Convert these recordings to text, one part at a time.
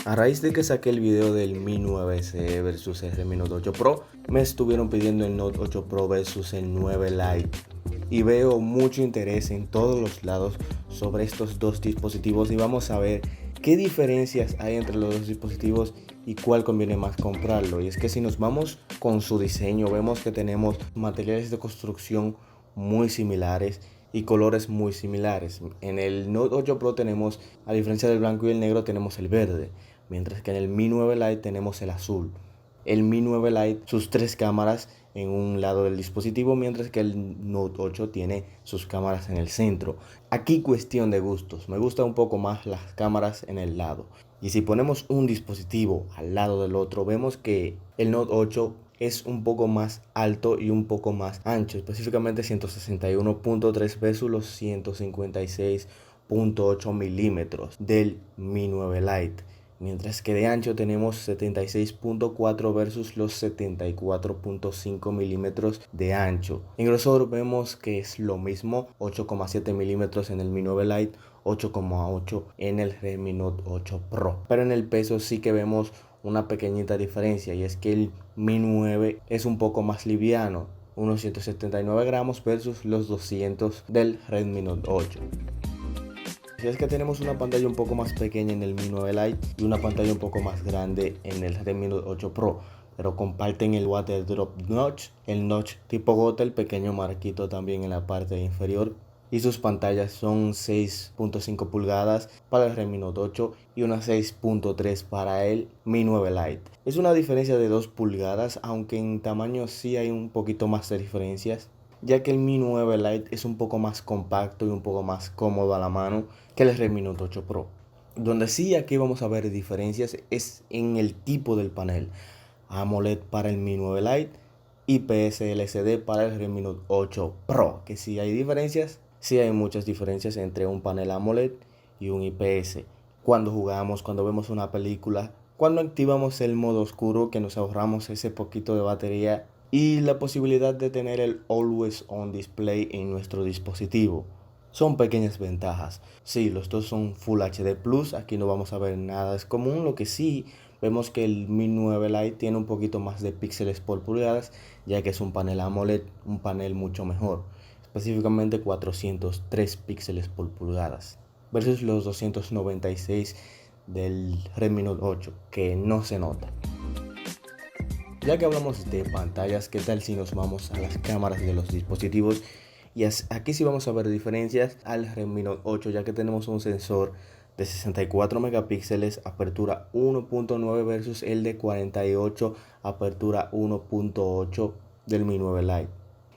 A raíz de que saqué el video del Mi 9 SE versus el Redmi Note 8 Pro, me estuvieron pidiendo el Note 8 Pro versus el 9 Lite. Y veo mucho interés en todos los lados sobre estos dos dispositivos y vamos a ver qué diferencias hay entre los dos dispositivos y cuál conviene más comprarlo. Y es que si nos vamos con su diseño, vemos que tenemos materiales de construcción muy similares y colores muy similares. En el Note 8 Pro tenemos, a diferencia del blanco y el negro, tenemos el verde, mientras que en el Mi 9 Lite tenemos el azul. El Mi 9 Lite, sus tres cámaras en un lado del dispositivo, mientras que el Note 8 tiene sus cámaras en el centro. Aquí cuestión de gustos, me gusta un poco más las cámaras en el lado. Y si ponemos un dispositivo al lado del otro, vemos que el Note 8 es un poco más alto y un poco más ancho, específicamente 161.3 versus los 156.8 milímetros del Mi 9 Lite. Mientras que de ancho tenemos 76.4 versus los 74.5 milímetros de ancho. En grosor vemos que es lo mismo, 8,7 milímetros en el Mi 9 Lite, 8,8 en el Redmi Note 8 Pro. Pero en el peso sí que vemos una pequeñita diferencia, y es que el Mi 9 es un poco más liviano, unos 179 gramos versus los 200 del Redmi Note 8. Si es que tenemos una pantalla un poco más pequeña en el Mi 9 Lite y una pantalla un poco más grande en el Redmi Note 8 Pro, pero comparten el Water Drop Notch, el notch tipo gota, el pequeño marquito también en la parte inferior, y sus pantallas son 6.5 pulgadas para el Redmi Note 8 y una 6.3 para el Mi 9 Lite. Es una diferencia de 2 pulgadas, aunque en tamaño sí hay un poquito más de diferencias, ya que el Mi 9 Lite es un poco más compacto y un poco más cómodo a la mano que el Redmi Note 8 Pro. Donde sí aquí vamos a ver diferencias es en el tipo del panel. AMOLED para el Mi 9 Lite, IPS LCD para el Redmi Note 8 Pro. Que sí hay diferencias, sí hay muchas diferencias entre un panel AMOLED y un IPS. Cuando jugamos, cuando vemos una película, cuando activamos el modo oscuro, que nos ahorramos ese poquito de batería, y la posibilidad de tener el Always On Display en nuestro dispositivo. Son pequeñas ventajas. Sí, los dos son Full HD Plus, aquí no vamos a ver nada es común. Lo que sí vemos que el Mi 9 Lite tiene un poquito más de píxeles por pulgadas, ya que es un panel AMOLED, un panel mucho mejor, específicamente 403 píxeles por pulgadas, versus los 296 del Redmi Note 8, que no se nota. Ya que hablamos de pantallas, ¿qué tal si nos vamos a las cámaras de los dispositivos? Y aquí sí vamos a ver diferencias al Redmi Note 8, ya que tenemos un sensor de 64 megapíxeles, apertura 1.9 versus el de 48, apertura 1.8 del Mi 9 Lite.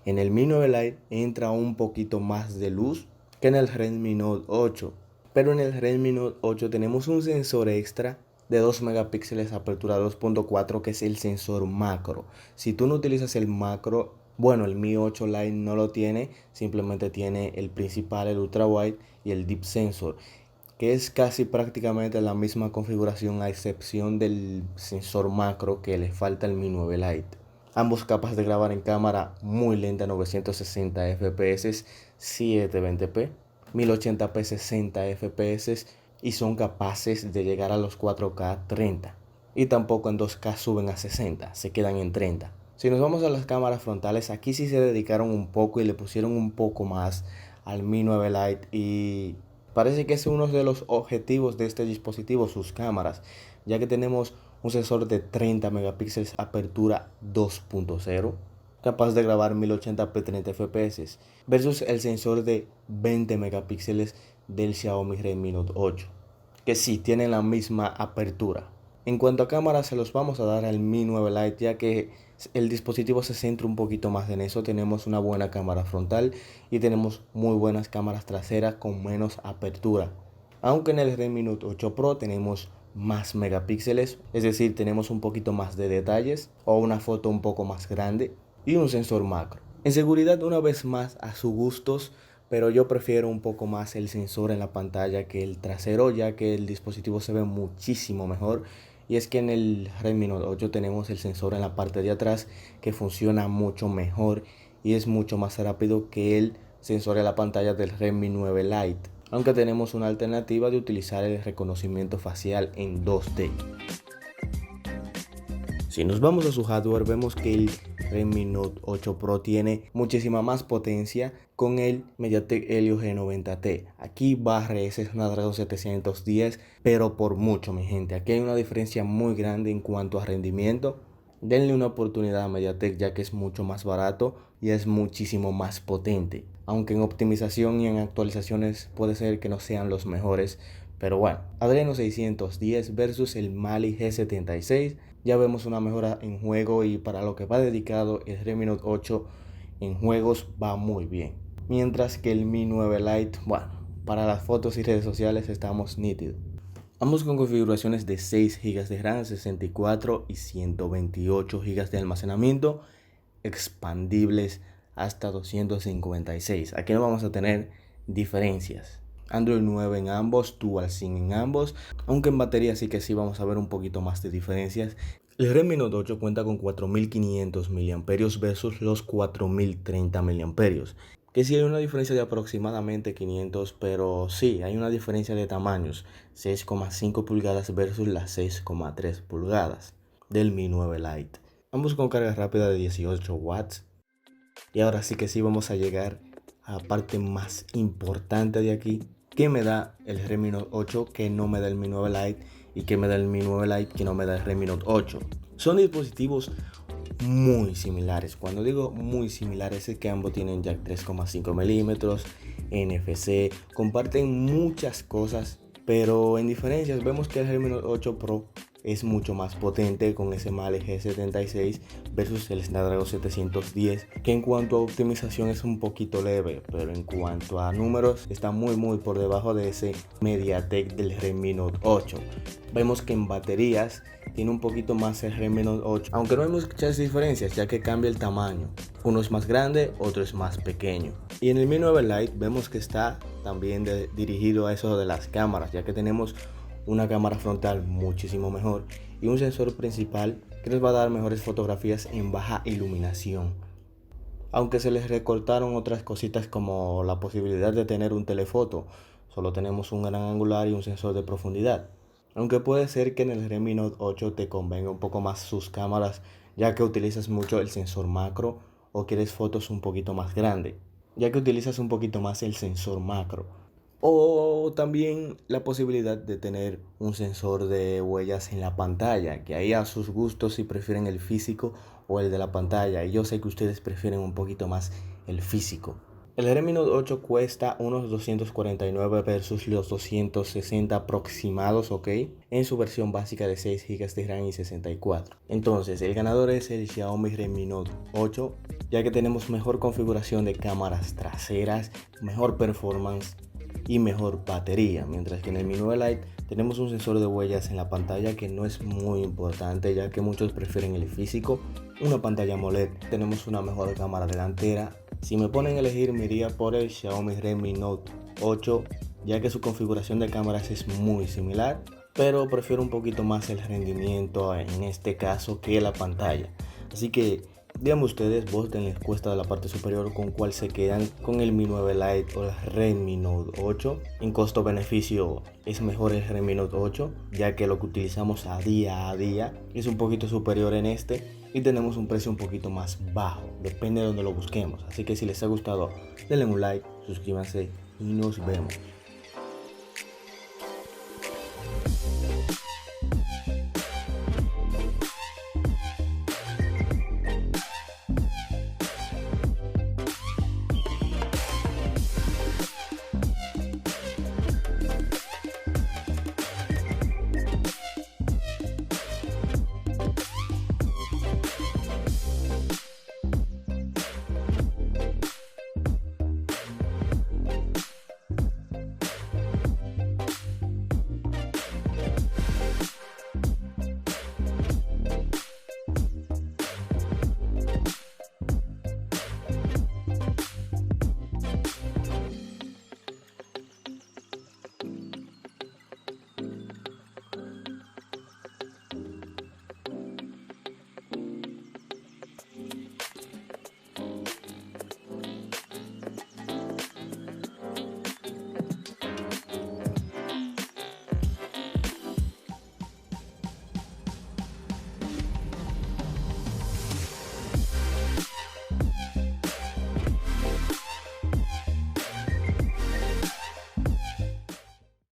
En el Mi 9 Lite entra un poquito más de luz que en el Redmi Note 8, pero en el Redmi Note 8 tenemos un sensor extra de 2 megapíxeles, apertura 2.4, que es el sensor macro. Si tú no utilizas el macro, bueno, el Mi 8 Lite no lo tiene, simplemente tiene el principal, el ultra wide y el deep sensor, que es casi prácticamente la misma configuración a excepción del sensor macro que le falta al Mi 9 Lite. Ambos capaces de grabar en cámara muy lenta, 960 fps, 720p, 1080p 60 fps, y son capaces de llegar a los 4K 30. Y tampoco en 2K suben a 60, se quedan en 30. Si nos vamos a las cámaras frontales, aquí sí se dedicaron un poco y le pusieron un poco más al Mi 9 Lite, y parece que es uno de los objetivos de este dispositivo, sus cámaras, ya que tenemos un sensor de 30 megapíxeles, apertura 2.0, capaz de grabar 1080p 30 fps, versus el sensor de 20 megapíxeles del Xiaomi Redmi Note 8, que sí tienen la misma apertura. En cuanto a cámaras, se los vamos a dar al Mi 9 Lite, ya que el dispositivo se centra un poquito más en eso. Tenemos una buena cámara frontal y tenemos muy buenas cámaras traseras con menos apertura. Aunque en el Redmi Note 8 Pro tenemos más megapíxeles, es decir, tenemos un poquito más de detalles o una foto un poco más grande y un sensor macro. En seguridad, una vez más a sus gustos, pero yo prefiero un poco más el sensor en la pantalla que el trasero, ya que el dispositivo se ve muchísimo mejor. Y es que en el Redmi Note 8 tenemos el sensor en la parte de atrás, que funciona mucho mejor y es mucho más rápido que el sensor en la pantalla del Redmi 9 Lite, aunque tenemos una alternativa de utilizar el reconocimiento facial en 2D. Si nos vamos a su hardware, vemos que el Redmi Note 8 Pro tiene muchísima más potencia con el MediaTek Helio G90T. Aquí barre ese Snapdragon 710, pero por mucho, mi gente. Aquí hay una diferencia muy grande en cuanto a rendimiento. Denle una oportunidad a MediaTek, ya que es mucho más barato y es muchísimo más potente. Aunque en optimización y en actualizaciones puede ser que no sean los mejores. Pero bueno, Adreno 610 versus el Mali G76. Ya vemos una mejora en juego, y para lo que va dedicado el Redmi Note 8 en juegos va muy bien. Mientras que el Mi 9 Lite, bueno, para las fotos y redes sociales estamos nítidos. Ambos con configuraciones de 6 GB de RAM, 64 y 128 GB de almacenamiento, expandibles hasta 256. Aquí no vamos a tener diferencias. Android 9 en ambos, Dual SIM en ambos, aunque en batería sí vamos a ver un poquito más de diferencias. El Redmi Note 8 cuenta con 4500 mAh versus los 4030 mAh, que sí hay una diferencia de aproximadamente 500, pero sí hay una diferencia de tamaños, 6,5 pulgadas versus las 6,3 pulgadas del Mi 9 Lite, ambos con carga rápida de 18 watts. Y ahora sí vamos a llegar a la parte más importante de aquí. ¿Qué me da el Redmi Note 8 que no me da el Mi 9 Lite? ¿Y qué me da el Mi 9 Lite que no me da el Redmi Note 8? Son dispositivos muy similares. Cuando digo muy similares es que ambos tienen jack 3,5 milímetros, NFC, comparten muchas cosas, pero en diferencias vemos que el Redmi Note 8 Pro es mucho más potente con ese Mali G76 versus el Snapdragon 710, que en cuanto a optimización es un poquito leve, pero en cuanto a números está muy por debajo de ese MediaTek del Redmi Note 8. Vemos que en baterías tiene un poquito más el Redmi Note 8, aunque no hay muchas diferencias ya que cambia el tamaño. Uno es más grande, otro es más pequeño. Y en el Mi 9 Lite vemos que está también dirigido a eso de las cámaras, ya que tenemos una cámara frontal muchísimo mejor y un sensor principal que nos va a dar mejores fotografías en baja iluminación. Aunque se les recortaron otras cositas como la posibilidad de tener un telefoto, solo tenemos un gran angular y un sensor de profundidad. Aunque puede ser que en el Redmi Note 8 te convenga un poco más sus cámaras, ya que utilizas mucho el sensor macro o quieres fotos un poquito más grandes, ya que utilizas un poquito más el sensor macro. O también la posibilidad de tener un sensor de huellas en la pantalla, que ahí a sus gustos si prefieren el físico o el de la pantalla. Y yo sé que ustedes prefieren un poquito más el físico. El Redmi Note 8 cuesta unos 249 versus los 260 aproximados, ok, en su versión básica de 6 GB de RAM y 64. Entonces, el ganador es el Xiaomi Redmi Note 8, ya que tenemos mejor configuración de cámaras traseras, mejor performance y mejor batería, mientras que en el Mi 9 Lite tenemos un sensor de huellas en la pantalla que no es muy importante, ya que muchos prefieren el físico. Una pantalla AMOLED, tenemos una mejor cámara delantera. Si me ponen a elegir, me iría por el Xiaomi Redmi Note 8, ya que su configuración de cámaras es muy similar, pero prefiero un poquito más el rendimiento en este caso que la pantalla. Así que díganme ustedes, voten en la encuesta de la parte superior con cuál se quedan, con el Mi 9 Lite o el Redmi Note 8. En costo-beneficio es mejor el Redmi Note 8, ya que lo que utilizamos a día es un poquito superior en este y tenemos un precio un poquito más bajo, depende de donde lo busquemos. Así que si les ha gustado, denle un like, suscríbanse y nos vemos.